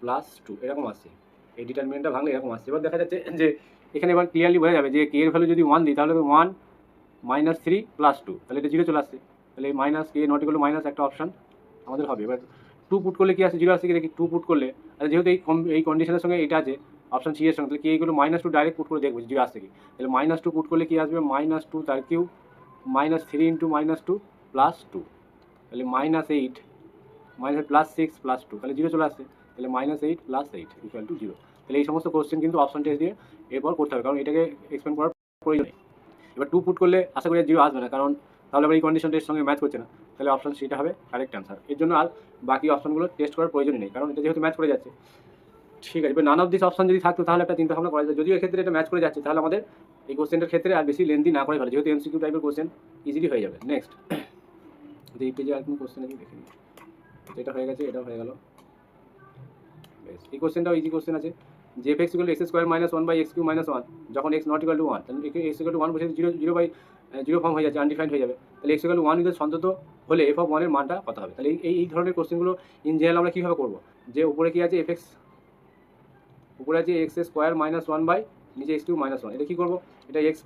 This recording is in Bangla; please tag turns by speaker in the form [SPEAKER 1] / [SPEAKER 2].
[SPEAKER 1] প্লাস টু এরকম আসছে। এই ডিটারমিনেন্টটা ভাঙলে এরকম আসছে। এবার দেখা যাচ্ছে যে এখানে এবার ক্লিয়ারলি বোঝা যাবে যে কে এর ভ্যালু যদি 1 দিই তাহলে তো 1 মাইনাস 3 প্লাস 2, তাহলে এটা 0 চলে আসছে। তাহলে এই minus K not equal to minus একটা অপশান আমাদের হবে। এবার 2 পুট করলে কি আসছে, 0 আসছে কি দেখি। 2 পুট করলে, আর যেহেতু এই কন্ডিশনের সঙ্গে এটা আছে অপশান সি এর সঙ্গে, তাহলে কে equal to minus 2 direct put করে দেখবো 0 আসছে কি। তাহলে মাইনাস 2 পুট করলে কি আসবে, মাইনাস 2 তার cube minus 3 into minus 2 plus 2, তাহলে মাইনাস 8 মাইনাস প্লাস 6 প্লাস 2, তাহলে 0 চলে আসছে। তাহলে মাইনাস 8 প্লাস 8 ইকুয়াল টু 0। তাহলে এই সমস্ত কোশ্চেন কিন্তু অপশন টেস্ট দিয়ে এরপর করতে হবে, কারণ এটাকে এক্সপ্লেন করার প্রয়োজন নেই। এবার 2 পুট করলে আশা করি 0 আসবে না, কারণ তাহলে আবার এই কন্ডিশনটার সঙ্গে ম্যাচ করছে না। তাহলে অপশন সিটা হবে কারেক্ট অ্যান্সার। এর জন্য আর বাকি অপশনগুলো টেস্ট করার প্রয়োজনই নেই, কারণ এটা যেহেতু ম্যাচ করে যাচ্ছে। ঠিক আছে, এবার নান অফ দিস অপশন যদি থাকতো তাহলে একটা চিন্তা ভাবনা করা যায়। যদিও এক্ষেত্রে এটা ম্যাচ করে যাচ্ছে, তাহলে আমাদের এই কোশ্চেনটার ক্ষেত্রে আর বেশি লেন্দি না করে ভালো, যেহেতু এমসিকিউ টাইপের কোশ্চেন ইজিলি হয়ে যাবে। নেক্সট এই পেজে আর কোনো কোশ্চেন আছে দেখে নিই। এটা হয়ে গেছে, এটাও হয়ে গেল। বেশ, এই কোশ্চেনটাও ইজি কোশ্চেন আছে। যে F X equal X square minus 1 by X cube minus 1, যখন এক্স নট ইকুয়াল টু 1, তাহলে এক্স ইকুয়াল টু 1 বসে 0 বাই 0 ফর্ম হয়ে যাচ্ছে, আনডিফাইন্ড হয়ে যাবে। তাহলে এক্স ইকুয়াল টু 1 ইকুয়াল সন্তত হলে এফ অফ 1 এর মানটা কত হবে। তাহলে এই ধরনের কোশ্চেনগুলো ইন জেনারেল আমরা কীভাবে করবো, যে উপরে কি আছে এফ এক্স, উপরে আছে এক্স স্কোয়ার মাইনাস 1 বাই নিচে এক্স কিউ মাইনাস 1, এটা কী করবো, এটা এক্স